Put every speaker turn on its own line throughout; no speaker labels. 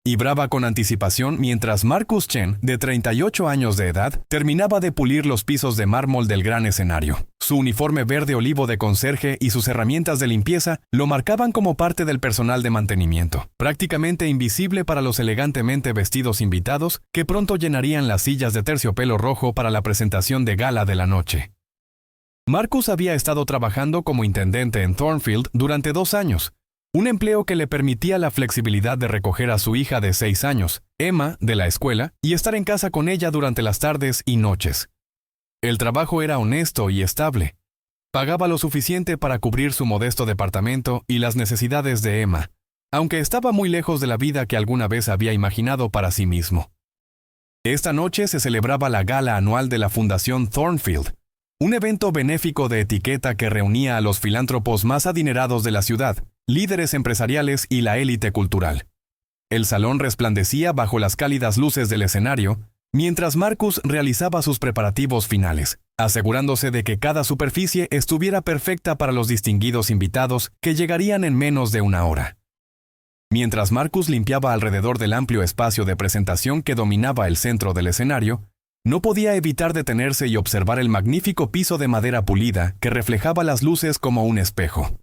y brava con anticipación mientras Marcus Chen, de 38 años de edad, terminaba de pulir los pisos de mármol del gran escenario. Su uniforme verde olivo de conserje y sus herramientas de limpieza lo marcaban como parte del personal de mantenimiento, prácticamente invisible para los elegantemente vestidos invitados que pronto llenarían las sillas de terciopelo rojo para la presentación de gala de la noche. Marcus había estado trabajando como intendente en Thornfield durante 2 años, un empleo que le permitía la flexibilidad de recoger a su hija de 6 años, Emma, de la escuela, y estar en casa con ella durante las tardes y noches. El trabajo era honesto y estable. Pagaba lo suficiente para cubrir su modesto departamento y las necesidades de Emma, aunque estaba muy lejos de la vida que alguna vez había imaginado para sí mismo. Esta noche se celebraba la gala anual de la Fundación Thornfield, un evento benéfico de etiqueta que reunía a los filántropos más adinerados de la ciudad, líderes empresariales y la élite cultural. El salón resplandecía bajo las cálidas luces del escenario, mientras Marcus realizaba sus preparativos finales, asegurándose de que cada superficie estuviera perfecta para los distinguidos invitados que llegarían en menos de 1 hora. Mientras Marcus limpiaba alrededor del amplio espacio de presentación que dominaba el centro del escenario, no podía evitar detenerse y observar el magnífico piso de madera pulida que reflejaba las luces como un espejo.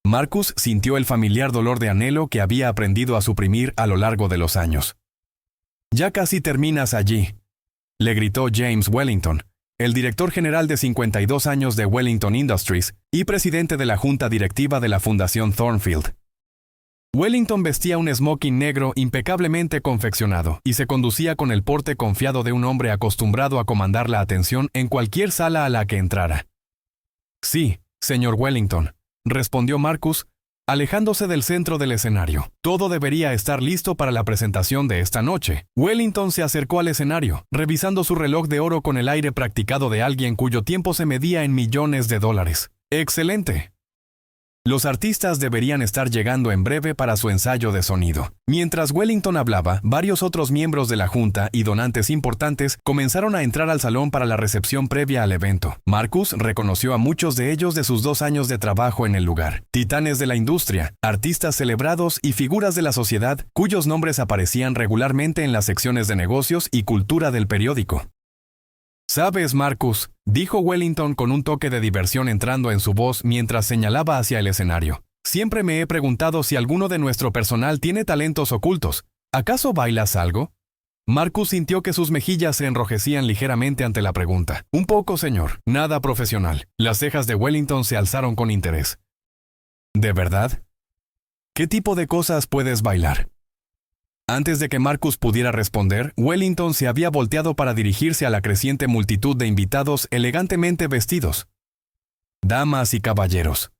Marcus sintió el familiar dolor de anhelo que había aprendido a suprimir a lo largo de los años. «Ya casi terminas allí», le gritó James Wellington, el director general de 52 años de Wellington Industries y presidente de la junta directiva de la Fundación Thornfield. Wellington vestía un smoking negro impecablemente confeccionado y se conducía con el porte confiado de un hombre acostumbrado a comandar la atención en cualquier sala a la que entrara. «Sí, señor Wellington», respondió Marcus, alejándose del centro del escenario. Todo debería estar listo para la presentación de esta noche. Wellington se acercó al escenario, revisando su reloj de oro con el aire practicado de alguien cuyo tiempo se medía en millones de dólares. «Excelente. Los artistas deberían estar llegando en breve para su ensayo de sonido». Mientras Wellington hablaba, varios otros miembros de la junta y donantes importantes comenzaron a entrar al salón para la recepción previa al evento. Marcus reconoció a muchos de ellos de sus 2 años de trabajo en el lugar. Titanes de la industria, artistas celebrados y figuras de la sociedad cuyos nombres aparecían regularmente en las secciones de negocios y cultura del periódico. «Sabes, Marcus», dijo Wellington con un toque de diversión entrando en su voz mientras señalaba hacia el escenario, «siempre me he preguntado si alguno de nuestro personal tiene talentos ocultos. ¿Acaso bailas algo?» Marcus sintió que sus mejillas se enrojecían ligeramente ante la pregunta. «Un poco, señor. Nada profesional». Las cejas de Wellington se alzaron con interés. «¿De verdad? ¿Qué tipo de cosas puedes bailar?» Antes de que Marcus pudiera responder, Wellington se había volteado para dirigirse a la creciente multitud de invitados elegantemente vestidos. «Damas y caballeros»,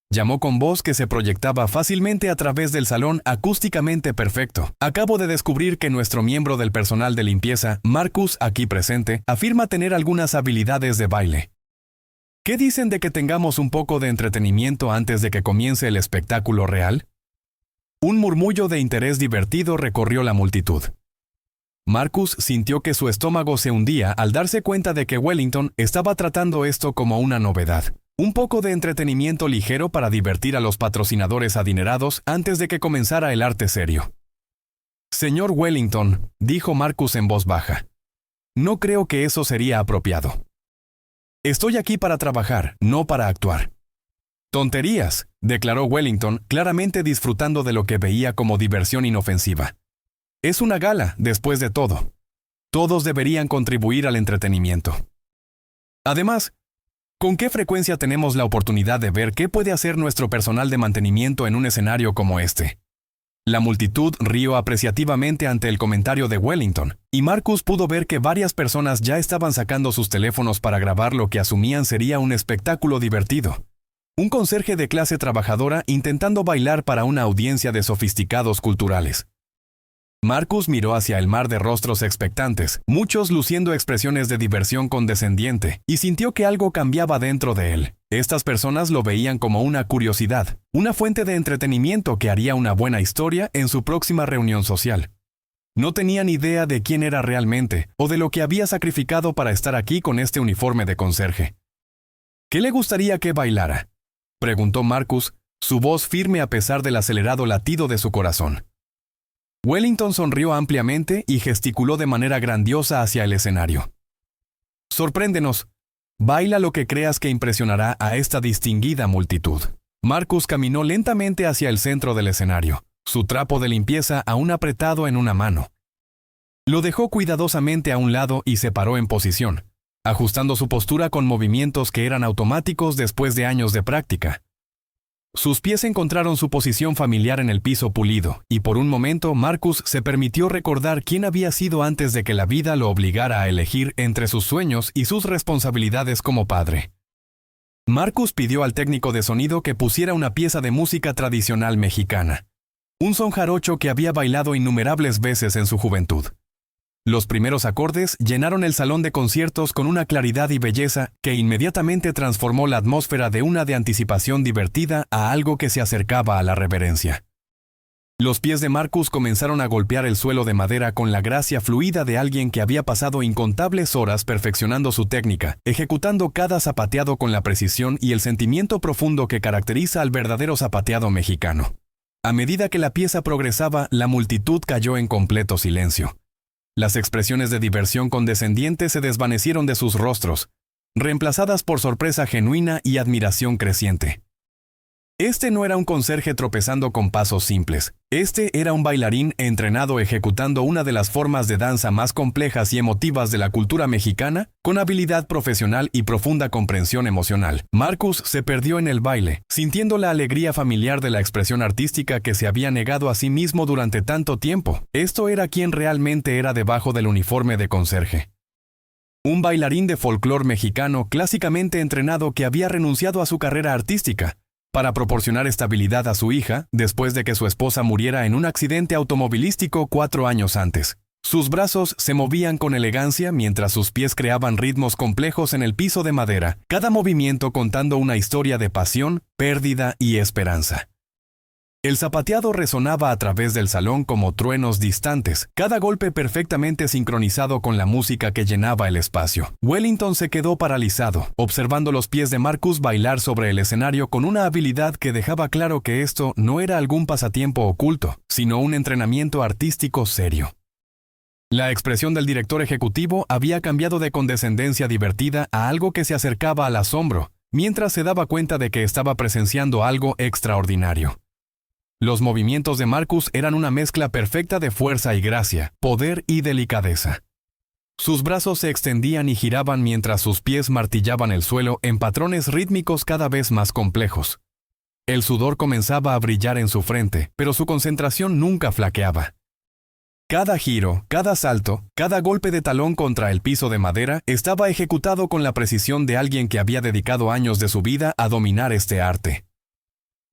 llamó con voz que se proyectaba fácilmente a través del salón acústicamente perfecto. «Acabo de descubrir que nuestro miembro del personal de limpieza, Marcus, aquí presente, afirma tener algunas habilidades de baile. ¿Qué dicen de que tengamos un poco de entretenimiento antes de que comience el espectáculo real?» Un murmullo de interés divertido recorrió la multitud. Marcus sintió que su estómago se hundía al darse cuenta de que Wellington estaba tratando esto como una novedad. Un poco de entretenimiento ligero para divertir a los patrocinadores adinerados antes de que comenzara el arte serio. «Señor Wellington», dijo Marcus en voz baja, «no creo que eso sería apropiado. Estoy aquí para trabajar, no para actuar». «Tonterías», declaró Wellington, claramente disfrutando de lo que veía como diversión inofensiva. «Es una gala, después de todo. Todos deberían contribuir al entretenimiento. Además, ¿con qué frecuencia tenemos la oportunidad de ver qué puede hacer nuestro personal de mantenimiento en un escenario como este?» La multitud rió apreciativamente ante el comentario de Wellington, y Marcus pudo ver que varias personas ya estaban sacando sus teléfonos para grabar lo que asumían sería un espectáculo divertido. Un conserje de clase trabajadora intentando bailar para una audiencia de sofisticados culturales. Marcus miró hacia el mar de rostros expectantes, muchos luciendo expresiones de diversión condescendiente, y sintió que algo cambiaba dentro de él. Estas personas lo veían como una curiosidad, una fuente de entretenimiento que haría una buena historia en su próxima reunión social. No tenían idea de quién era realmente, o de lo que había sacrificado para estar aquí con este uniforme de conserje. «¿Qué le gustaría que bailara?», preguntó Marcus, su voz firme a pesar del acelerado latido de su corazón. Wellington sonrió ampliamente y gesticuló de manera grandiosa hacia el escenario. «Sorpréndenos. Baila lo que creas que impresionará a esta distinguida multitud». Marcus caminó lentamente hacia el centro del escenario, su trapo de limpieza aún apretado en una mano. Lo dejó cuidadosamente a un lado y se paró en posición, ajustando su postura con movimientos que eran automáticos después de años de práctica. Sus pies encontraron su posición familiar en el piso pulido, y por un momento Marcus se permitió recordar quién había sido antes de que la vida lo obligara a elegir entre sus sueños y sus responsabilidades como padre. Marcus pidió al técnico de sonido que pusiera una pieza de música tradicional mexicana, un son jarocho que había bailado innumerables veces en su juventud. Los primeros acordes llenaron el salón de conciertos con una claridad y belleza que inmediatamente transformó la atmósfera de una de anticipación divertida a algo que se acercaba a la reverencia. Los pies de Marcus comenzaron a golpear el suelo de madera con la gracia fluida de alguien que había pasado incontables horas perfeccionando su técnica, ejecutando cada zapateado con la precisión y el sentimiento profundo que caracteriza al verdadero zapateado mexicano. A medida que la pieza progresaba, la multitud cayó en completo silencio. Las expresiones de diversión condescendiente se desvanecieron de sus rostros, reemplazadas por sorpresa genuina y admiración creciente. Este no era un conserje tropezando con pasos simples. Este era un bailarín entrenado ejecutando una de las formas de danza más complejas y emotivas de la cultura mexicana, con habilidad profesional y profunda comprensión emocional. Marcus se perdió en el baile, sintiendo la alegría familiar de la expresión artística que se había negado a sí mismo durante tanto tiempo. Esto era quien realmente era debajo del uniforme de conserje. Un bailarín de folclore mexicano clásicamente entrenado que había renunciado a su carrera artística para proporcionar estabilidad a su hija después de que su esposa muriera en un accidente automovilístico 4 años antes. Sus brazos se movían con elegancia mientras sus pies creaban ritmos complejos en el piso de madera, cada movimiento contando una historia de pasión, pérdida y esperanza. El zapateado resonaba a través del salón como truenos distantes, cada golpe perfectamente sincronizado con la música que llenaba el espacio. Wellington se quedó paralizado, observando los pies de Marcus bailar sobre el escenario con una habilidad que dejaba claro que esto no era algún pasatiempo oculto, sino un entrenamiento artístico serio. La expresión del director ejecutivo había cambiado de condescendencia divertida a algo que se acercaba al asombro, mientras se daba cuenta de que estaba presenciando algo extraordinario. Los movimientos de Marcus eran una mezcla perfecta de fuerza y gracia, poder y delicadeza. Sus brazos se extendían y giraban mientras sus pies martillaban el suelo en patrones rítmicos cada vez más complejos. El sudor comenzaba a brillar en su frente, pero su concentración nunca flaqueaba. Cada giro, cada salto, cada golpe de talón contra el piso de madera estaba ejecutado con la precisión de alguien que había dedicado años de su vida a dominar este arte.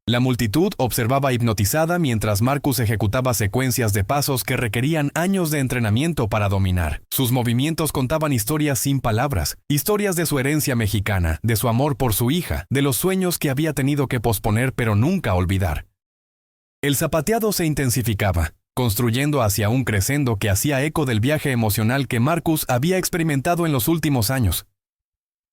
La multitud observaba hipnotizada mientras Marcus ejecutaba secuencias de pasos que requerían años de entrenamiento para dominar. Sus movimientos contaban historias sin palabras, historias de su herencia mexicana, de su amor por su hija, de los sueños que había tenido que posponer pero nunca olvidar. El zapateado se intensificaba, construyendo hacia un crescendo que hacía eco del viaje emocional que Marcus había experimentado en los últimos años.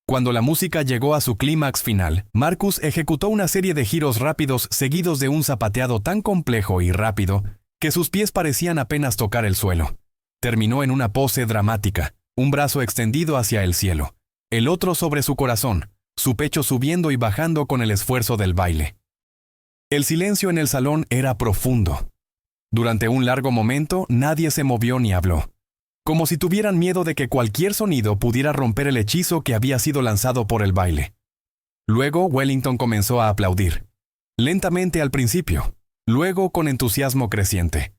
Cuando la música llegó a su clímax final, Marcus ejecutó una serie de giros rápidos seguidos de un zapateado tan complejo y rápido que sus pies parecían apenas tocar el suelo. Terminó en una pose dramática, un brazo extendido hacia el cielo, el otro sobre su corazón, su pecho subiendo y bajando con el esfuerzo del baile. El silencio en el salón era profundo. Durante un largo momento nadie se movió ni habló, como si tuvieran miedo de que cualquier sonido pudiera romper el hechizo que había sido lanzado por el baile. Luego Wellington comenzó a aplaudir, lentamente al principio, luego con entusiasmo creciente.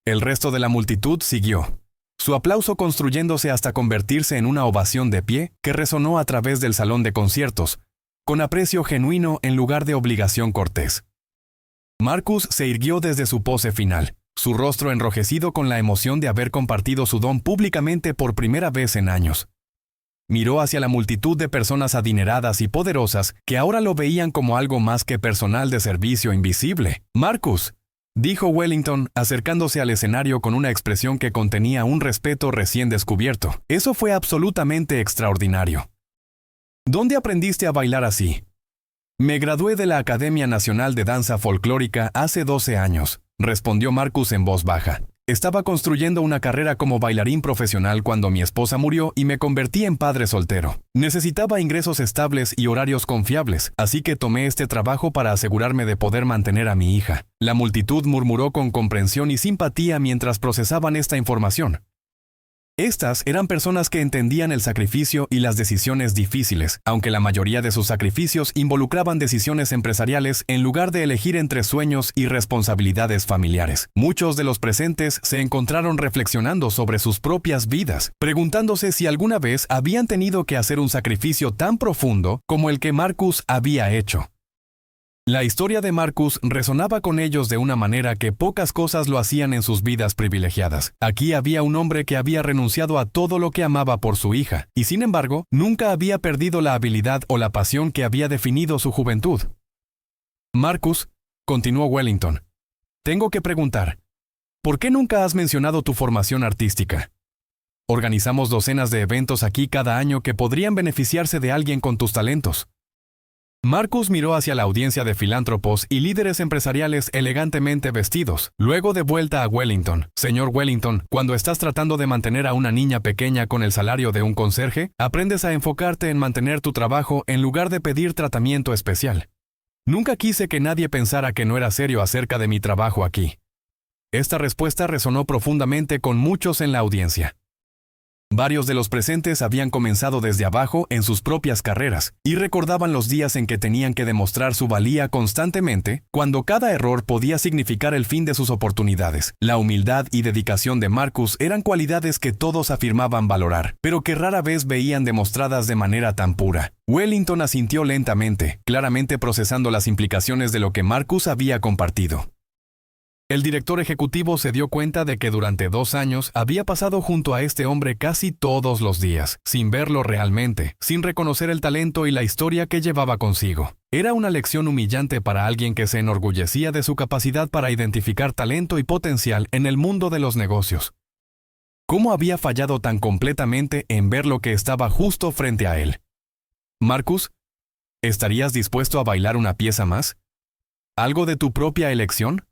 El resto de la multitud siguió, su aplauso construyéndose hasta convertirse en una ovación de pie que resonó a través del salón de conciertos, con aprecio genuino en lugar de obligación cortés. Marcus se irguió desde su pose final, su rostro enrojecido con la emoción de haber compartido su don públicamente por primera vez en años. Miró hacia la multitud de personas adineradas y poderosas que ahora lo veían como algo más que personal de servicio invisible. «Marcus», dijo Wellington, acercándose al escenario con una expresión que contenía un respeto recién descubierto. «Eso fue absolutamente extraordinario. ¿Dónde aprendiste a bailar así?» «Me gradué de la Academia Nacional de Danza Folclórica hace 12 años. respondió Marcus en voz baja. Estaba construyendo una carrera como bailarín profesional cuando mi esposa murió y me convertí en padre soltero. Necesitaba ingresos estables y horarios confiables, así que tomé este trabajo para asegurarme de poder mantener a mi hija. La multitud murmuró con comprensión y simpatía mientras procesaban esta información. Estas eran personas que entendían el sacrificio y las decisiones difíciles, aunque la mayoría de sus sacrificios involucraban decisiones empresariales en lugar de elegir entre sueños y responsabilidades familiares. Muchos de los presentes se encontraron reflexionando sobre sus propias vidas, preguntándose si alguna vez habían tenido que hacer un sacrificio tan profundo como el que Marcus había hecho. La historia de Marcus resonaba con ellos de una manera que pocas cosas lo hacían en sus vidas privilegiadas. Aquí había un hombre que había renunciado a todo lo que amaba por su hija, y sin embargo, nunca había perdido la habilidad o la pasión que había definido su juventud. Marcus, continuó Wellington, tengo que preguntar, ¿por qué nunca has mencionado tu formación artística? Organizamos docenas de eventos aquí cada año que podrían beneficiarse de alguien con tus talentos. Marcus miró hacia la audiencia de filántropos y líderes empresariales elegantemente vestidos. Luego de vuelta a Wellington. Señor Wellington, cuando estás tratando de mantener a una niña pequeña con el salario de un conserje, aprendes a enfocarte en mantener tu trabajo en lugar de pedir tratamiento especial. Nunca quise que nadie pensara que no era serio acerca de mi trabajo aquí. Esta respuesta resonó profundamente con muchos en la audiencia. Varios de los presentes habían comenzado desde abajo en sus propias carreras y recordaban los días en que tenían que demostrar su valía constantemente, cuando cada error podía significar el fin de sus oportunidades. La humildad y dedicación de Marcus eran cualidades que todos afirmaban valorar, pero que rara vez veían demostradas de manera tan pura. Wellington asintió lentamente, claramente procesando las implicaciones de lo que Marcus había compartido. El director ejecutivo se dio cuenta de que durante 2 años había pasado junto a este hombre casi todos los días, sin verlo realmente, sin reconocer el talento y la historia que llevaba consigo. Era una lección humillante para alguien que se enorgullecía de su capacidad para identificar talento y potencial en el mundo de los negocios. ¿Cómo había fallado tan completamente en ver lo que estaba justo frente a él? Marcus, ¿estarías dispuesto a bailar una pieza más? ¿Algo de tu propia elección?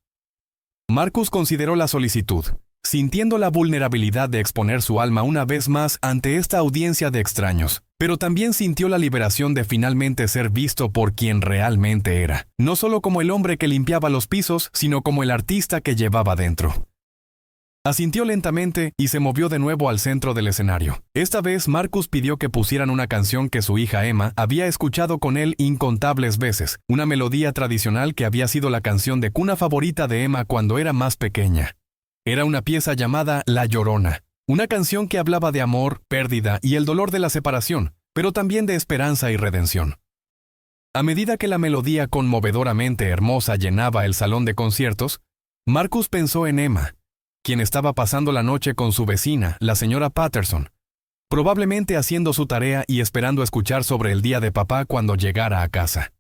Marcus consideró la solicitud, sintiendo la vulnerabilidad de exponer su alma una vez más ante esta audiencia de extraños, pero también sintió la liberación de finalmente ser visto por quien realmente era, no solo como el hombre que limpiaba los pisos, sino como el artista que llevaba dentro. Asintió lentamente y se movió de nuevo al centro del escenario. Esta vez Marcus pidió que pusieran una canción que su hija Emma había escuchado con él incontables veces, una melodía tradicional que había sido la canción de cuna favorita de Emma cuando era más pequeña. Era una pieza llamada La Llorona, una canción que hablaba de amor, pérdida y el dolor de la separación, pero también de esperanza y redención. A medida que la melodía conmovedoramente hermosa llenaba el salón de conciertos, Marcus pensó en Emma, quien estaba pasando la noche con su vecina, la señora Patterson, probablemente haciendo su tarea y esperando escuchar sobre el día de papá cuando llegara a casa.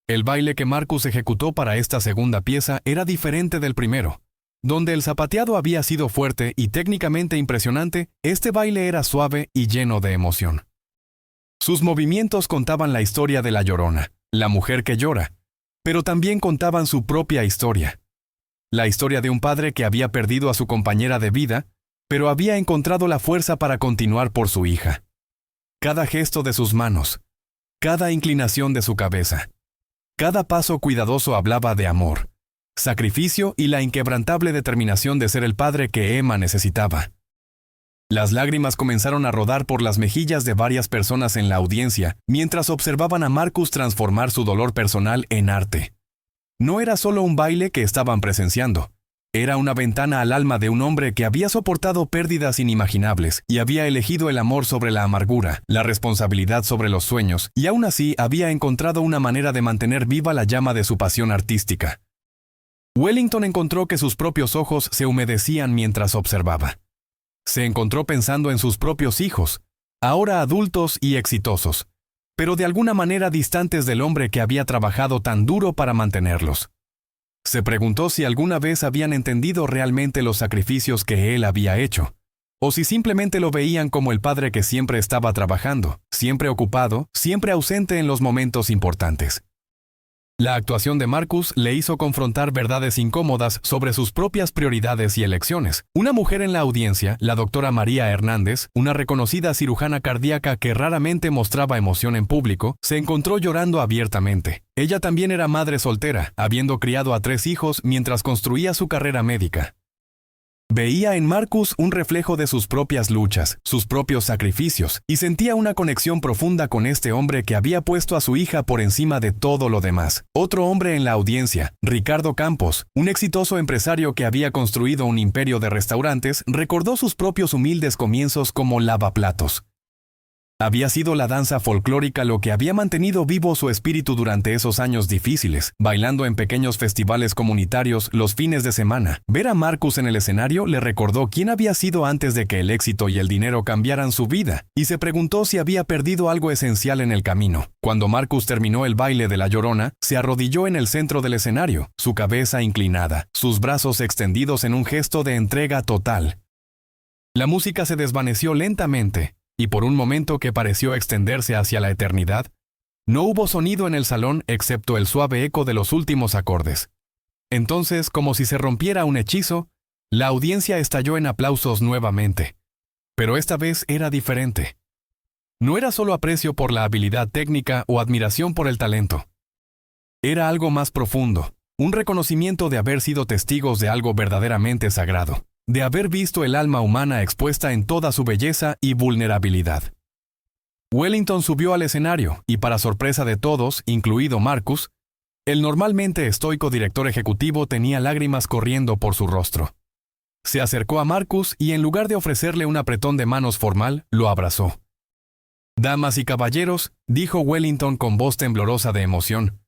El baile que Marcus ejecutó para esta segunda pieza era diferente del primero. Donde el zapateado había sido fuerte y técnicamente impresionante, este baile era suave y lleno de emoción. Sus movimientos contaban la historia de la Llorona, la mujer que llora, pero también contaban su propia historia. La historia de un padre que había perdido a su compañera de vida, pero había encontrado la fuerza para continuar por su hija. Cada gesto de sus manos, cada inclinación de su cabeza, cada paso cuidadoso hablaba de amor, sacrificio y la inquebrantable determinación de ser el padre que Emma necesitaba. Las lágrimas comenzaron a rodar por las mejillas de varias personas en la audiencia mientras observaban a Marcus transformar su dolor personal en arte. No era solo un baile que estaban presenciando. Era una ventana al alma de un hombre que había soportado pérdidas inimaginables y había elegido el amor sobre la amargura, la responsabilidad sobre los sueños, y aún así había encontrado una manera de mantener viva la llama de su pasión artística. Wellington encontró que sus propios ojos se humedecían mientras observaba. Se encontró pensando en sus propios hijos, ahora adultos y exitosos, pero de alguna manera distantes del hombre que había trabajado tan duro para mantenerlos. Se preguntó si alguna vez habían entendido realmente los sacrificios que él había hecho, o si simplemente lo veían como el padre que siempre estaba trabajando, siempre ocupado, siempre ausente en los momentos importantes. La actuación de Marcus le hizo confrontar verdades incómodas sobre sus propias prioridades y elecciones. Una mujer en la audiencia, la doctora María Hernández, una reconocida cirujana cardíaca que raramente mostraba emoción en público, se encontró llorando abiertamente. Ella también era madre soltera, habiendo criado a 3 hijos mientras construía su carrera médica. Veía en Marcus un reflejo de sus propias luchas, sus propios sacrificios, y sentía una conexión profunda con este hombre que había puesto a su hija por encima de todo lo demás. Otro hombre en la audiencia, Ricardo Campos, un exitoso empresario que había construido un imperio de restaurantes, recordó sus propios humildes comienzos como lavaplatos. Había sido la danza folclórica lo que había mantenido vivo su espíritu durante esos años difíciles, bailando en pequeños festivales comunitarios los fines de semana. Ver a Marcus en el escenario le recordó quién había sido antes de que el éxito y el dinero cambiaran su vida, y se preguntó si había perdido algo esencial en el camino. Cuando Marcus terminó el baile de La Llorona, se arrodilló en el centro del escenario, su cabeza inclinada, sus brazos extendidos en un gesto de entrega total. La música se desvaneció lentamente, y por un momento que pareció extenderse hacia la eternidad, no hubo sonido en el salón excepto el suave eco de los últimos acordes. Entonces, como si se rompiera un hechizo, la audiencia estalló en aplausos nuevamente. Pero esta vez era diferente. No era solo aprecio por la habilidad técnica o admiración por el talento. Era algo más profundo, un reconocimiento de haber sido testigos de algo verdaderamente sagrado, de haber visto el alma humana expuesta en toda su belleza y vulnerabilidad. Wellington subió al escenario y, para sorpresa de todos, incluido Marcus, el normalmente estoico director ejecutivo tenía lágrimas corriendo por su rostro. Se acercó a Marcus y, en lugar de ofrecerle un apretón de manos formal, lo abrazó. «Damas y caballeros», dijo Wellington con voz temblorosa de emoción,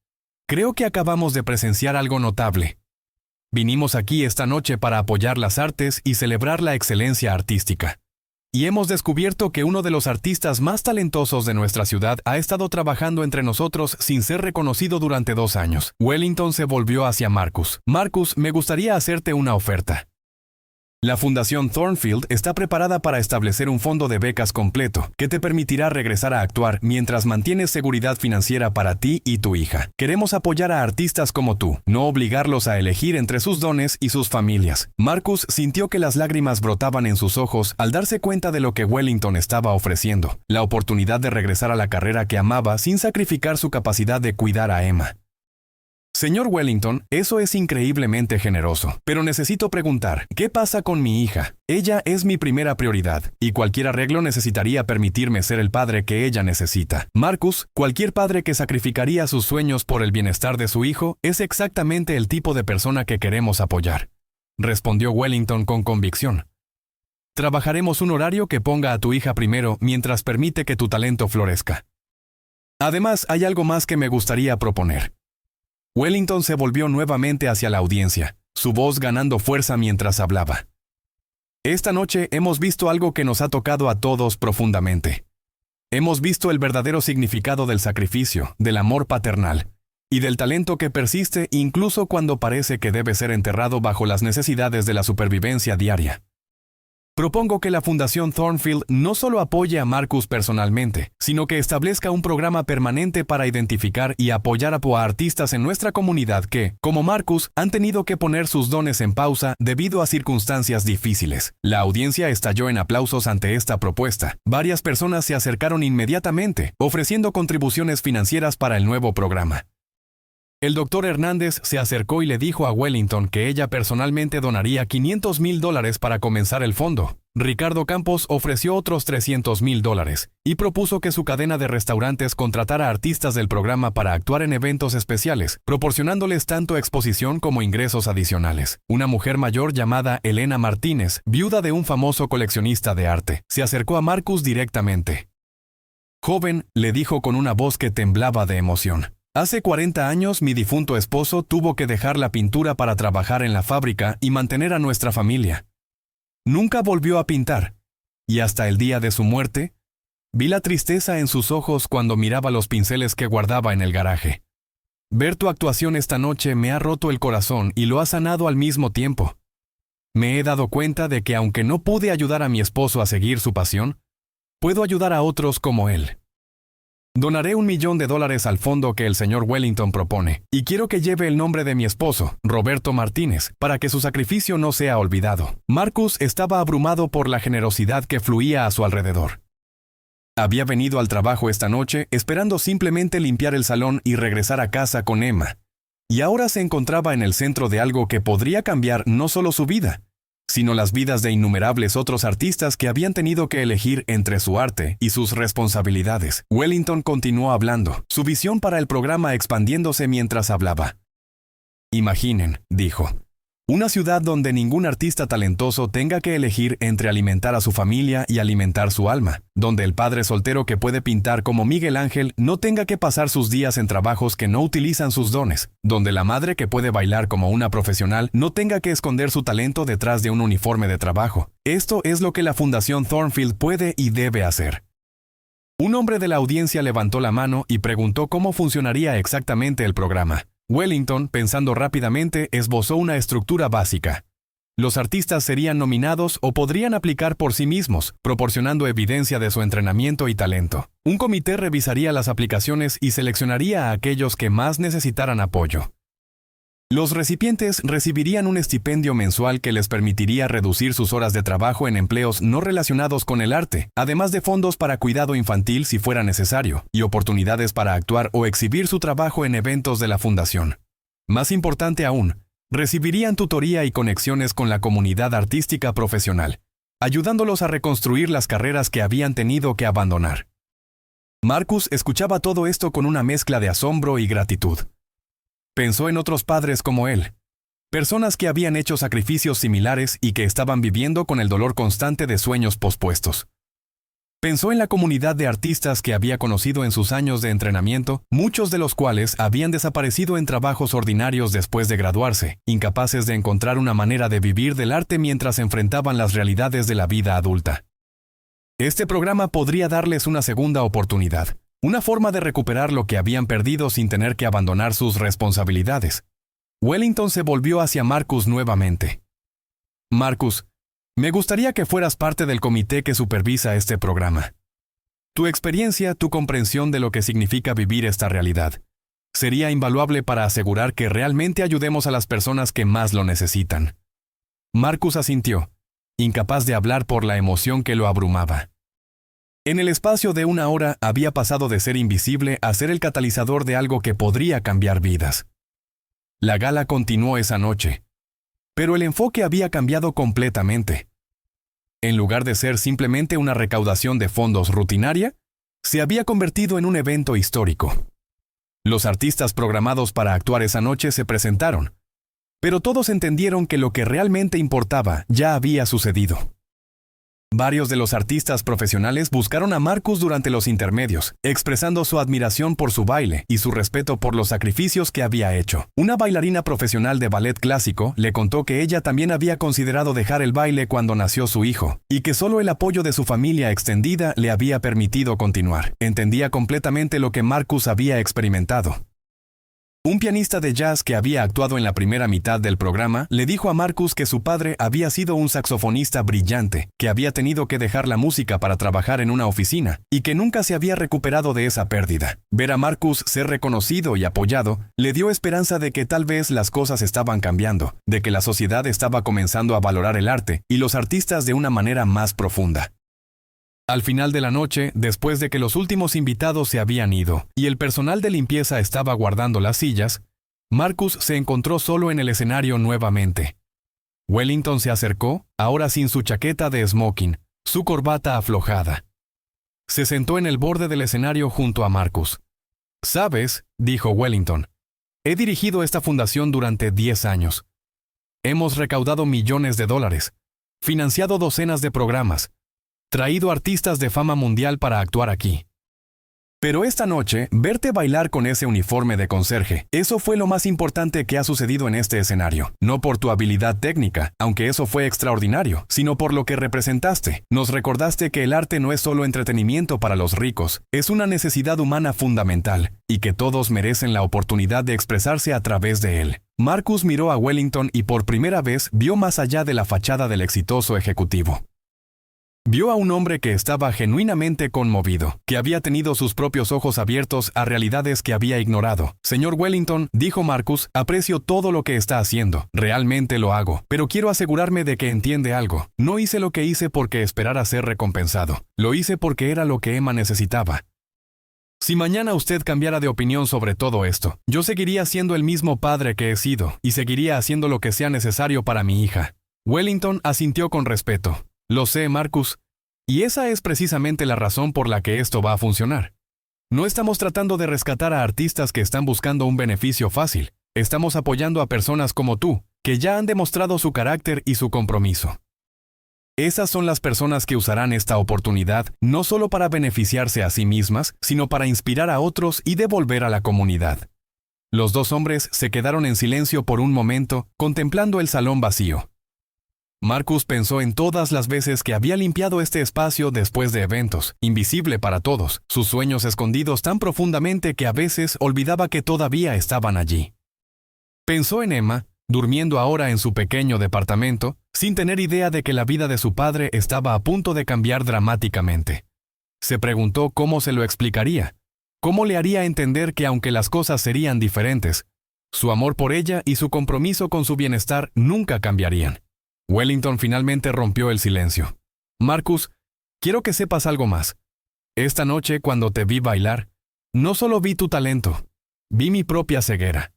«creo que acabamos de presenciar algo notable. Vinimos aquí esta noche para apoyar las artes y celebrar la excelencia artística. Y hemos descubierto que uno de los artistas más talentosos de nuestra ciudad ha estado trabajando entre nosotros sin ser reconocido durante 2 años». Wellington se volvió hacia Marcus. «Marcus, me gustaría hacerte una oferta. La Fundación Thornfield está preparada para establecer un fondo de becas completo que te permitirá regresar a actuar mientras mantienes seguridad financiera para ti y tu hija. Queremos apoyar a artistas como tú, no obligarlos a elegir entre sus dones y sus familias». Marcus sintió que las lágrimas brotaban en sus ojos al darse cuenta de lo que Wellington estaba ofreciendo, la oportunidad de regresar a la carrera que amaba sin sacrificar su capacidad de cuidar a Emma. «Señor Wellington, eso es increíblemente generoso, pero necesito preguntar, ¿qué pasa con mi hija? Ella es mi primera prioridad, y cualquier arreglo necesitaría permitirme ser el padre que ella necesita». Marcus, cualquier padre que sacrificaría sus sueños por el bienestar de su hijo, es exactamente el tipo de persona que queremos apoyar, respondió Wellington con convicción. «Trabajaremos un horario que ponga a tu hija primero mientras permite que tu talento florezca. Además, hay algo más que me gustaría proponer». Wellington se volvió nuevamente hacia la audiencia, su voz ganando fuerza mientras hablaba. «Esta noche hemos visto algo que nos ha tocado a todos profundamente. Hemos visto el verdadero significado del sacrificio, del amor paternal, y del talento que persiste incluso cuando parece que debe ser enterrado bajo las necesidades de la supervivencia diaria. Propongo que la Fundación Thornfield no solo apoye a Marcus personalmente, sino que establezca un programa permanente para identificar y apoyar a artistas en nuestra comunidad que, como Marcus, han tenido que poner sus dones en pausa debido a circunstancias difíciles». La audiencia estalló en aplausos ante esta propuesta. Varias personas se acercaron inmediatamente, ofreciendo contribuciones financieras para el nuevo programa. El doctor Hernández se acercó y le dijo a Wellington que ella personalmente donaría $500,000 para comenzar el fondo. Ricardo Campos ofreció otros $300,000 y propuso que su cadena de restaurantes contratara artistas del programa para actuar en eventos especiales, proporcionándoles tanto exposición como ingresos adicionales. Una mujer mayor llamada Elena Martínez, viuda de un famoso coleccionista de arte, se acercó a Marcus directamente. «Joven», le dijo con una voz que temblaba de emoción, «hace 40 años mi difunto esposo tuvo que dejar la pintura para trabajar en la fábrica y mantener a nuestra familia. Nunca volvió a pintar, y hasta el día de su muerte, vi la tristeza en sus ojos cuando miraba los pinceles que guardaba en el garaje. Ver tu actuación esta noche me ha roto el corazón y lo ha sanado al mismo tiempo. Me he dado cuenta de que aunque no pude ayudar a mi esposo a seguir su pasión, puedo ayudar a otros como él». Donaré $1 millón al fondo que el señor Wellington propone, y quiero que lleve el nombre de mi esposo, Roberto Martínez, para que su sacrificio no sea olvidado. Marcus estaba abrumado por la generosidad que fluía a su alrededor. Había venido al trabajo esta noche esperando simplemente limpiar el salón y regresar a casa con Emma. Y ahora se encontraba en el centro de algo que podría cambiar no solo su vida, sino las vidas de innumerables otros artistas que habían tenido que elegir entre su arte y sus responsabilidades. Wellington continuó hablando, su visión para el programa expandiéndose mientras hablaba. Imaginen, dijo, una ciudad donde ningún artista talentoso tenga que elegir entre alimentar a su familia y alimentar su alma, donde el padre soltero que puede pintar como Miguel Ángel no tenga que pasar sus días en trabajos que no utilizan sus dones, donde la madre que puede bailar como una profesional no tenga que esconder su talento detrás de un uniforme de trabajo. Esto es lo que la Fundación Thornfield puede y debe hacer. Un hombre de la audiencia levantó la mano y preguntó cómo funcionaría exactamente el programa. Wellington, pensando rápidamente, esbozó una estructura básica. Los artistas serían nominados o podrían aplicar por sí mismos, proporcionando evidencia de su entrenamiento y talento. Un comité revisaría las aplicaciones y seleccionaría a aquellos que más necesitaran apoyo. Los recipientes recibirían un estipendio mensual que les permitiría reducir sus horas de trabajo en empleos no relacionados con el arte, además de fondos para cuidado infantil si fuera necesario, y oportunidades para actuar o exhibir su trabajo en eventos de la fundación. Más importante aún, recibirían tutoría y conexiones con la comunidad artística profesional, ayudándolos a reconstruir las carreras que habían tenido que abandonar. Marcus escuchaba todo esto con una mezcla de asombro y gratitud. Pensó en otros padres como él, personas que habían hecho sacrificios similares y que estaban viviendo con el dolor constante de sueños pospuestos. Pensó en la comunidad de artistas que había conocido en sus años de entrenamiento, muchos de los cuales habían desaparecido en trabajos ordinarios después de graduarse, incapaces de encontrar una manera de vivir del arte mientras enfrentaban las realidades de la vida adulta. Este programa podría darles una segunda oportunidad. Una forma de recuperar lo que habían perdido sin tener que abandonar sus responsabilidades. Wellington se volvió hacia Marcus nuevamente. Marcus, me gustaría que fueras parte del comité que supervisa este programa. Tu experiencia, tu comprensión de lo que significa vivir esta realidad, sería invaluable para asegurar que realmente ayudemos a las personas que más lo necesitan. Marcus asintió, incapaz de hablar por la emoción que lo abrumaba. En el espacio de una hora había pasado de ser invisible a ser el catalizador de algo que podría cambiar vidas. La gala continuó esa noche, pero el enfoque había cambiado completamente. En lugar de ser simplemente una recaudación de fondos rutinaria, se había convertido en un evento histórico. Los artistas programados para actuar esa noche se presentaron, pero todos entendieron que lo que realmente importaba ya había sucedido. Varios de los artistas profesionales buscaron a Marcus durante los intermedios, expresando su admiración por su baile y su respeto por los sacrificios que había hecho. Una bailarina profesional de ballet clásico le contó que ella también había considerado dejar el baile cuando nació su hijo, y que solo el apoyo de su familia extendida le había permitido continuar. Entendía completamente lo que Marcus había experimentado. Un pianista de jazz que había actuado en la primera mitad del programa le dijo a Marcus que su padre había sido un saxofonista brillante, que había tenido que dejar la música para trabajar en una oficina, y que nunca se había recuperado de esa pérdida. Ver a Marcus ser reconocido y apoyado le dio esperanza de que tal vez las cosas estaban cambiando, de que la sociedad estaba comenzando a valorar el arte y los artistas de una manera más profunda. Al final de la noche, después de que los últimos invitados se habían ido y el personal de limpieza estaba guardando las sillas, Marcus se encontró solo en el escenario nuevamente. Wellington se acercó, ahora sin su chaqueta de smoking, su corbata aflojada. Se sentó en el borde del escenario junto a Marcus. «¿Sabes?», dijo Wellington, «he dirigido esta fundación durante 10 años. Hemos recaudado millones de dólares, financiado docenas de programas, traído artistas de fama mundial para actuar aquí. Pero esta noche, verte bailar con ese uniforme de conserje, eso fue lo más importante que ha sucedido en este escenario. No por tu habilidad técnica, aunque eso fue extraordinario, sino por lo que representaste. Nos recordaste que el arte no es solo entretenimiento para los ricos, es una necesidad humana fundamental, y que todos merecen la oportunidad de expresarse a través de él». Marcus miró a Wellington y por primera vez vio más allá de la fachada del exitoso ejecutivo. Vio a un hombre que estaba genuinamente conmovido, que había tenido sus propios ojos abiertos a realidades que había ignorado. Señor Wellington, dijo Marcus, aprecio todo lo que está haciendo. Realmente lo hago, pero quiero asegurarme de que entiende algo. No hice lo que hice porque esperara ser recompensado. Lo hice porque era lo que Emma necesitaba. Si mañana usted cambiara de opinión sobre todo esto, yo seguiría siendo el mismo padre que he sido y seguiría haciendo lo que sea necesario para mi hija. Wellington asintió con respeto. Lo sé, Marcus. Y esa es precisamente la razón por la que esto va a funcionar. No estamos tratando de rescatar a artistas que están buscando un beneficio fácil. Estamos apoyando a personas como tú, que ya han demostrado su carácter y su compromiso. Esas son las personas que usarán esta oportunidad no solo para beneficiarse a sí mismas, sino para inspirar a otros y devolver a la comunidad. Los dos hombres se quedaron en silencio por un momento, contemplando el salón vacío. Marcus pensó en todas las veces que había limpiado este espacio después de eventos, invisible para todos, sus sueños escondidos tan profundamente que a veces olvidaba que todavía estaban allí. Pensó en Emma, durmiendo ahora en su pequeño departamento, sin tener idea de que la vida de su padre estaba a punto de cambiar dramáticamente. Se preguntó cómo se lo explicaría, cómo le haría entender que aunque las cosas serían diferentes, su amor por ella y su compromiso con su bienestar nunca cambiarían. Wellington finalmente rompió el silencio. Marcus, quiero que sepas algo más. Esta noche, cuando te vi bailar, no solo vi tu talento, vi mi propia ceguera.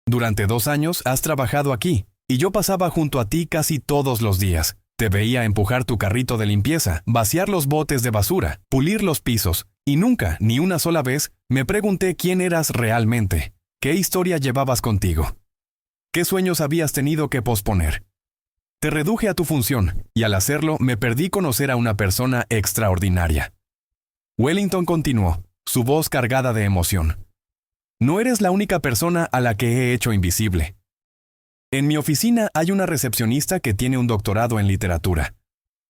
Durante 2 años has trabajado aquí, y yo pasaba junto a ti casi todos los días. Te veía empujar tu carrito de limpieza, vaciar los botes de basura, pulir los pisos, y nunca, ni una sola vez, me pregunté quién eras realmente, qué historia llevabas contigo, qué sueños habías tenido que posponer. Te reduje a tu función, y al hacerlo me perdí conocer a una persona extraordinaria. Wellington continuó, su voz cargada de emoción. No eres la única persona a la que he hecho invisible. En mi oficina hay una recepcionista que tiene un doctorado en literatura.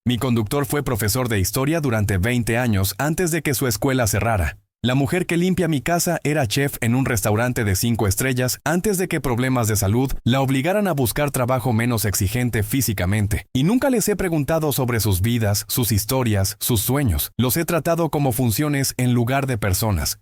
Mi conductor fue profesor de historia durante 20 años antes de que su escuela cerrara. La mujer que limpia mi casa era chef en un restaurante de 5 estrellas antes de que problemas de salud la obligaran a buscar trabajo menos exigente físicamente. Y nunca les he preguntado sobre sus vidas, sus historias, sus sueños. Los he tratado como funciones en lugar de personas.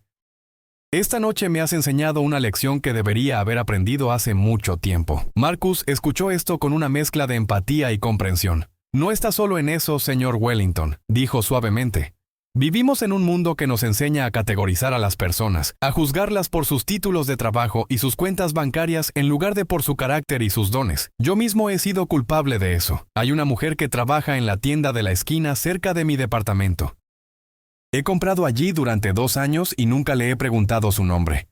Esta noche me has enseñado una lección que debería haber aprendido hace mucho tiempo. Marcus escuchó esto con una mezcla de empatía y comprensión. No está solo en eso, señor Wellington, dijo suavemente. Vivimos en un mundo que nos enseña a categorizar a las personas, a juzgarlas por sus títulos de trabajo y sus cuentas bancarias en lugar de por su carácter y sus dones. Yo mismo he sido culpable de eso. Hay una mujer que trabaja en la tienda de la esquina cerca de mi departamento. He comprado allí durante 2 años y nunca le he preguntado su nombre.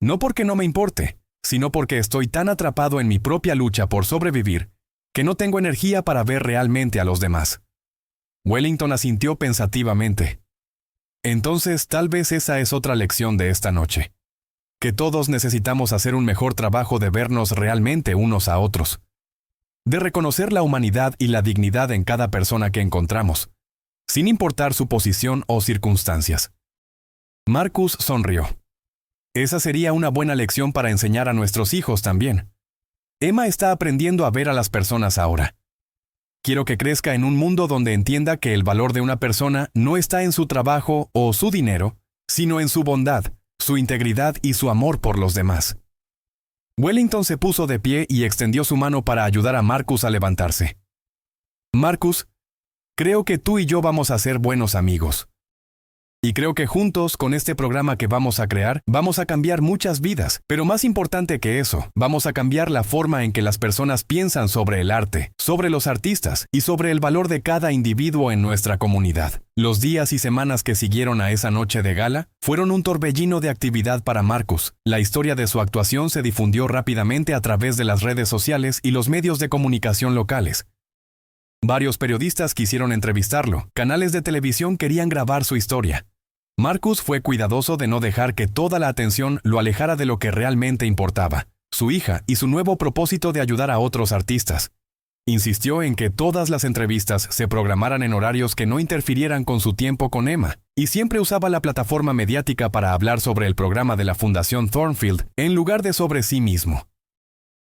No porque no me importe, sino porque estoy tan atrapado en mi propia lucha por sobrevivir, que no tengo energía para ver realmente a los demás. Wellington asintió pensativamente. Entonces, tal vez esa es otra lección de esta noche. Que todos necesitamos hacer un mejor trabajo de vernos realmente unos a otros. De reconocer la humanidad y la dignidad en cada persona que encontramos, sin importar su posición o circunstancias. Marcus sonrió. Esa sería una buena lección para enseñar a nuestros hijos también. Emma está aprendiendo a ver a las personas ahora. Quiero que crezca en un mundo donde entienda que el valor de una persona no está en su trabajo o su dinero, sino en su bondad, su integridad y su amor por los demás. Wellington se puso de pie y extendió su mano para ayudar a Marcus a levantarse. Marcus, creo que tú y yo vamos a ser buenos amigos. Y creo que juntos, con este programa que vamos a crear, vamos a cambiar muchas vidas. Pero más importante que eso, vamos a cambiar la forma en que las personas piensan sobre el arte, sobre los artistas y sobre el valor de cada individuo en nuestra comunidad. Los días y semanas que siguieron a esa noche de gala fueron un torbellino de actividad para Marcus. La historia de su actuación se difundió rápidamente a través de las redes sociales y los medios de comunicación locales. Varios periodistas quisieron entrevistarlo, canales de televisión querían grabar su historia. Marcus fue cuidadoso de no dejar que toda la atención lo alejara de lo que realmente importaba, su hija y su nuevo propósito de ayudar a otros artistas. Insistió en que todas las entrevistas se programaran en horarios que no interfirieran con su tiempo con Emma, y siempre usaba la plataforma mediática para hablar sobre el programa de la Fundación Thornfield en lugar de sobre sí mismo.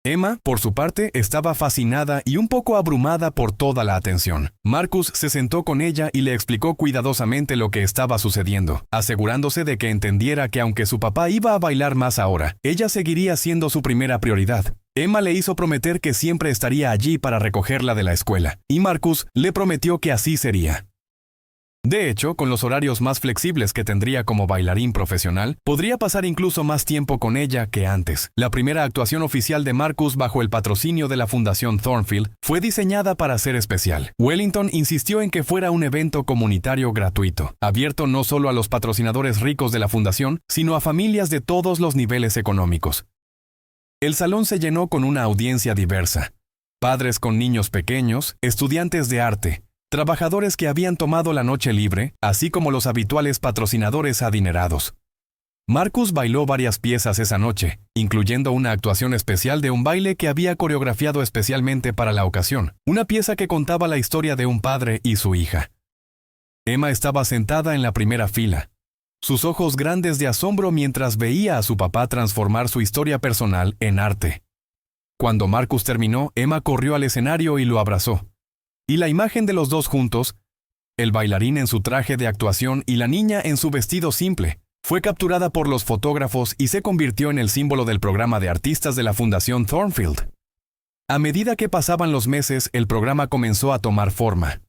Emma, por su parte, estaba fascinada y un poco abrumada por toda la atención. Marcus se sentó con ella y le explicó cuidadosamente lo que estaba sucediendo, asegurándose de que entendiera que aunque su papá iba a bailar más ahora, ella seguiría siendo su primera prioridad. Emma le hizo prometer que siempre estaría allí para recogerla de la escuela, y Marcus le prometió que así sería. De hecho, con los horarios más flexibles que tendría como bailarín profesional, podría pasar incluso más tiempo con ella que antes. La primera actuación oficial de Marcus bajo el patrocinio de la Fundación Thornfield fue diseñada para ser especial. Wellington insistió en que fuera un evento comunitario gratuito, abierto no solo a los patrocinadores ricos de la fundación, sino a familias de todos los niveles económicos. El salón se llenó con una audiencia diversa: padres con niños pequeños, estudiantes de arte, trabajadores que habían tomado la noche libre, así como los habituales patrocinadores adinerados. Marcus bailó varias piezas esa noche, incluyendo una actuación especial de un baile que había coreografiado especialmente para la ocasión, una pieza que contaba la historia de un padre y su hija. Emma estaba sentada en la primera fila, sus ojos grandes de asombro mientras veía a su papá transformar su historia personal en arte. Cuando Marcus terminó, Emma corrió al escenario y lo abrazó. Y la imagen de los dos juntos, el bailarín en su traje de actuación y la niña en su vestido simple, fue capturada por los fotógrafos y se convirtió en el símbolo del programa de artistas de la Fundación Thornfield. A medida que pasaban los meses, el programa comenzó a tomar forma.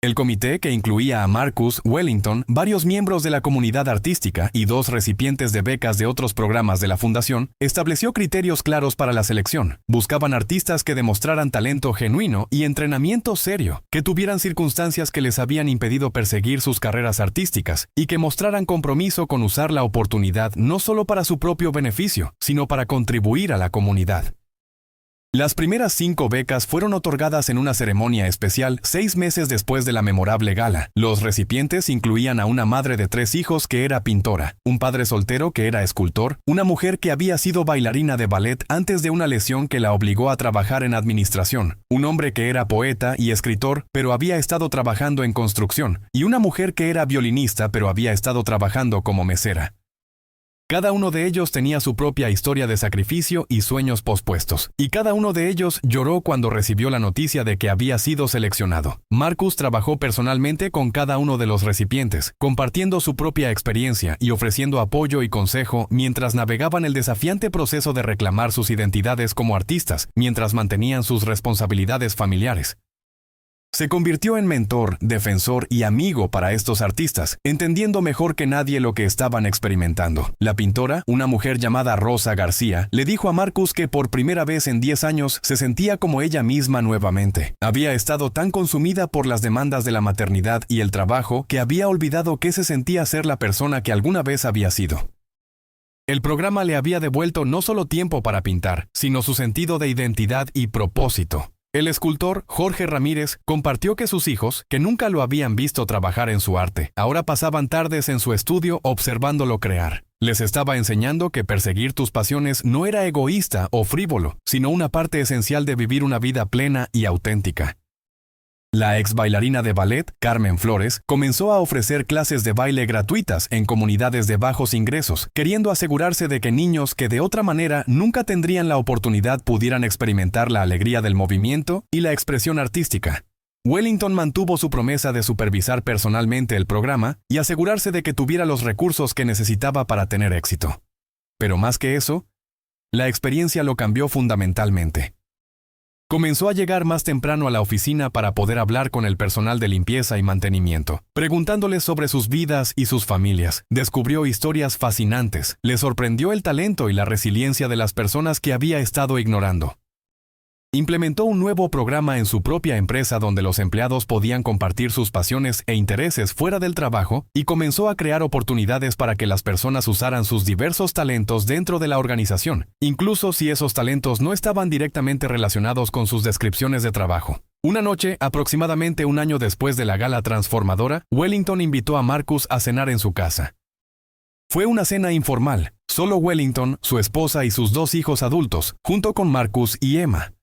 El comité, que incluía a Marcus, Wellington, varios miembros de la comunidad artística y 2 recipientes de becas de otros programas de la fundación, estableció criterios claros para la selección. Buscaban artistas que demostraran talento genuino y entrenamiento serio, que tuvieran circunstancias que les habían impedido perseguir sus carreras artísticas y que mostraran compromiso con usar la oportunidad no solo para su propio beneficio, sino para contribuir a la comunidad. Las primeras 5 becas fueron otorgadas en una ceremonia especial 6 meses después de la memorable gala. Los recipientes incluían a una madre de 3 hijos que era pintora, un padre soltero que era escultor, una mujer que había sido bailarina de ballet antes de una lesión que la obligó a trabajar en administración, un hombre que era poeta y escritor pero había estado trabajando en construcción, y una mujer que era violinista pero había estado trabajando como mesera. Cada uno de ellos tenía su propia historia de sacrificio y sueños pospuestos, y cada uno de ellos lloró cuando recibió la noticia de que había sido seleccionado. Marcus trabajó personalmente con cada uno de los recipientes, compartiendo su propia experiencia y ofreciendo apoyo y consejo mientras navegaban el desafiante proceso de reclamar sus identidades como artistas, mientras mantenían sus responsabilidades familiares. Se convirtió en mentor, defensor y amigo para estos artistas, entendiendo mejor que nadie lo que estaban experimentando. La pintora, una mujer llamada Rosa García, le dijo a Marcus que por primera vez en 10 años se sentía como ella misma nuevamente. Había estado tan consumida por las demandas de la maternidad y el trabajo que había olvidado que se sentía ser la persona que alguna vez había sido. El programa le había devuelto no solo tiempo para pintar, sino su sentido de identidad y propósito. El escultor Jorge Ramírez compartió que sus hijos, que nunca lo habían visto trabajar en su arte, ahora pasaban tardes en su estudio observándolo crear. Les estaba enseñando que perseguir tus pasiones no era egoísta o frívolo, sino una parte esencial de vivir una vida plena y auténtica. La ex bailarina de ballet, Carmen Flores, comenzó a ofrecer clases de baile gratuitas en comunidades de bajos ingresos, queriendo asegurarse de que niños que de otra manera nunca tendrían la oportunidad pudieran experimentar la alegría del movimiento y la expresión artística. Wellington mantuvo su promesa de supervisar personalmente el programa y asegurarse de que tuviera los recursos que necesitaba para tener éxito. Pero más que eso, la experiencia lo cambió fundamentalmente. Comenzó a llegar más temprano a la oficina para poder hablar con el personal de limpieza y mantenimiento, preguntándoles sobre sus vidas y sus familias. Descubrió historias fascinantes, le sorprendió el talento y la resiliencia de las personas que había estado ignorando. Implementó un nuevo programa en su propia empresa donde los empleados podían compartir sus pasiones e intereses fuera del trabajo y comenzó a crear oportunidades para que las personas usaran sus diversos talentos dentro de la organización, incluso si esos talentos no estaban directamente relacionados con sus descripciones de trabajo. Una noche, aproximadamente un año después de la gala transformadora, Wellington invitó a Marcus a cenar en su casa. Fue una cena informal, solo Wellington, su esposa y sus 2 hijos adultos, junto con Marcus y Emma.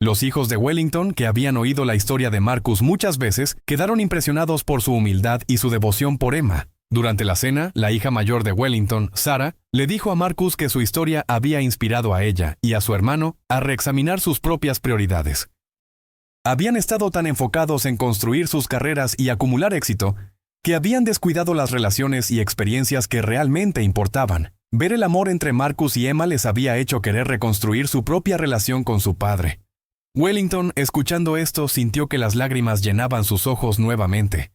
Los hijos de Wellington, que habían oído la historia de Marcus muchas veces, quedaron impresionados por su humildad y su devoción por Emma. Durante la cena, la hija mayor de Wellington, Sarah, le dijo a Marcus que su historia había inspirado a ella y a su hermano a reexaminar sus propias prioridades. Habían estado tan enfocados en construir sus carreras y acumular éxito que habían descuidado las relaciones y experiencias que realmente importaban. Ver el amor entre Marcus y Emma les había hecho querer reconstruir su propia relación con su padre. Wellington, escuchando esto, sintió que las lágrimas llenaban sus ojos nuevamente.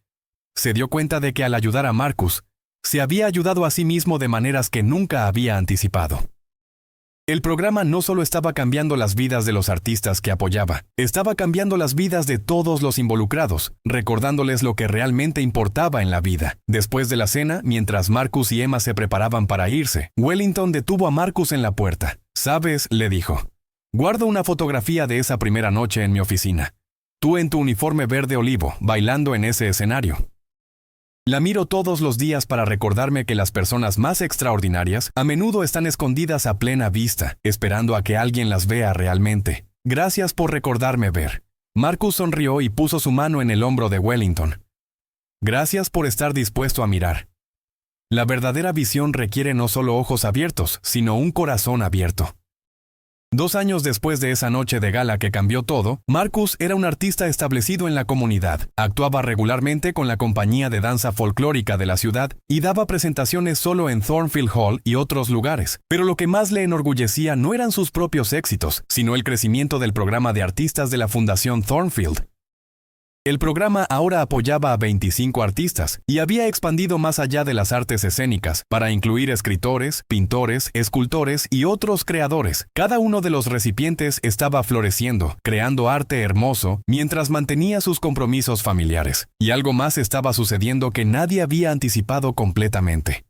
Se dio cuenta de que al ayudar a Marcus, se había ayudado a sí mismo de maneras que nunca había anticipado. El programa no solo estaba cambiando las vidas de los artistas que apoyaba, estaba cambiando las vidas de todos los involucrados, recordándoles lo que realmente importaba en la vida. Después de la cena, mientras Marcus y Emma se preparaban para irse, Wellington detuvo a Marcus en la puerta. «¿Sabes?», le dijo. «Guardo una fotografía de esa primera noche en mi oficina. Tú en tu uniforme verde olivo, bailando en ese escenario. La miro todos los días para recordarme que las personas más extraordinarias a menudo están escondidas a plena vista, esperando a que alguien las vea realmente. Gracias por recordarme ver». Marcus sonrió y puso su mano en el hombro de Wellington. «Gracias por estar dispuesto a mirar. La verdadera visión requiere no solo ojos abiertos, sino un corazón abierto». 2 años después de esa noche de gala que cambió todo, Marcus era un artista establecido en la comunidad. Actuaba regularmente con la compañía de danza folclórica de la ciudad y daba presentaciones solo en Thornfield Hall y otros lugares. Pero lo que más le enorgullecía no eran sus propios éxitos, sino el crecimiento del programa de artistas de la Fundación Thornfield. El programa ahora apoyaba a 25 artistas y había expandido más allá de las artes escénicas para incluir escritores, pintores, escultores y otros creadores. Cada uno de los recipientes estaba floreciendo, creando arte hermoso, mientras mantenía sus compromisos familiares. Y algo más estaba sucediendo que nadie había anticipado completamente.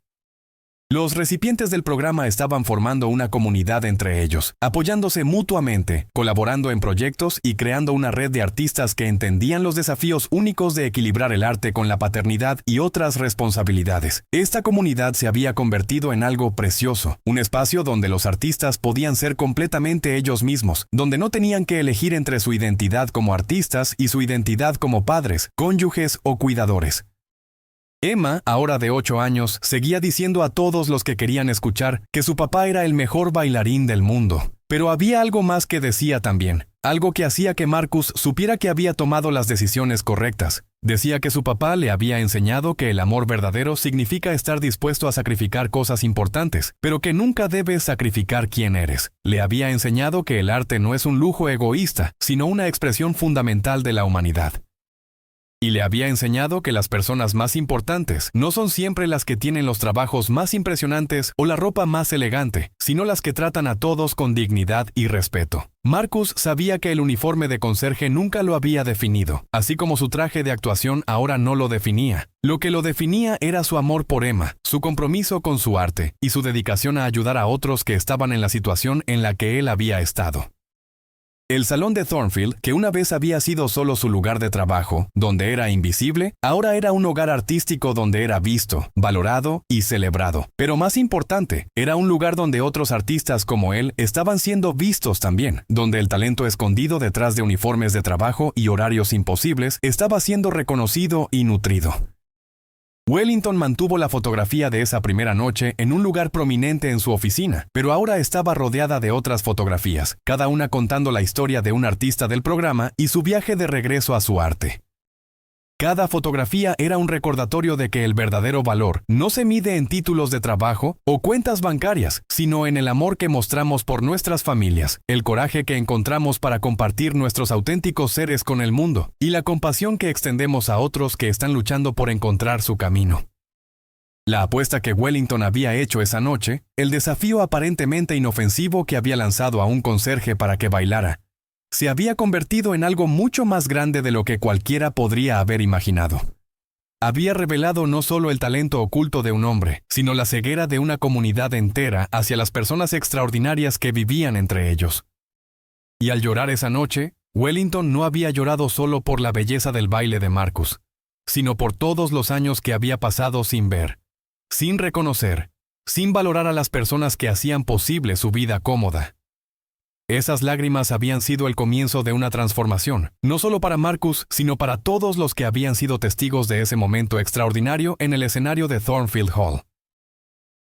Los recipientes del programa estaban formando una comunidad entre ellos, apoyándose mutuamente, colaborando en proyectos y creando una red de artistas que entendían los desafíos únicos de equilibrar el arte con la paternidad y otras responsabilidades. Esta comunidad se había convertido en algo precioso, un espacio donde los artistas podían ser completamente ellos mismos, donde no tenían que elegir entre su identidad como artistas y su identidad como padres, cónyuges o cuidadores. Emma, ahora de 8 años, seguía diciendo a todos los que querían escuchar que su papá era el mejor bailarín del mundo. Pero había algo más que decía también, algo que hacía que Marcus supiera que había tomado las decisiones correctas. Decía que su papá le había enseñado que el amor verdadero significa estar dispuesto a sacrificar cosas importantes, pero que nunca debes sacrificar quién eres. Le había enseñado que el arte no es un lujo egoísta, sino una expresión fundamental de la humanidad. Y le había enseñado que las personas más importantes no son siempre las que tienen los trabajos más impresionantes o la ropa más elegante, sino las que tratan a todos con dignidad y respeto. Marcus sabía que el uniforme de conserje nunca lo había definido, así como su traje de actuación ahora no lo definía. Lo que lo definía era su amor por Emma, su compromiso con su arte y su dedicación a ayudar a otros que estaban en la situación en la que él había estado. El salón de Thornfield, que una vez había sido solo su lugar de trabajo, donde era invisible, ahora era un hogar artístico donde era visto, valorado y celebrado. Pero más importante, era un lugar donde otros artistas como él estaban siendo vistos también, donde el talento escondido detrás de uniformes de trabajo y horarios imposibles estaba siendo reconocido y nutrido. Wellington mantuvo la fotografía de esa primera noche en un lugar prominente en su oficina, pero ahora estaba rodeada de otras fotografías, cada una contando la historia de un artista del programa y su viaje de regreso a su arte. Cada fotografía era un recordatorio de que el verdadero valor no se mide en títulos de trabajo o cuentas bancarias, sino en el amor que mostramos por nuestras familias, el coraje que encontramos para compartir nuestros auténticos seres con el mundo y la compasión que extendemos a otros que están luchando por encontrar su camino. La apuesta que Wellington había hecho esa noche, el desafío aparentemente inofensivo que había lanzado a un conserje para que bailara, se había convertido en algo mucho más grande de lo que cualquiera podría haber imaginado. Había revelado no solo el talento oculto de un hombre, sino la ceguera de una comunidad entera hacia las personas extraordinarias que vivían entre ellos. Y al llorar esa noche, Wellington no había llorado solo por la belleza del baile de Marcus, sino por todos los años que había pasado sin ver, sin reconocer, sin valorar a las personas que hacían posible su vida cómoda. Esas lágrimas habían sido el comienzo de una transformación, no solo para Marcus, sino para todos los que habían sido testigos de ese momento extraordinario en el escenario de Thornfield Hall.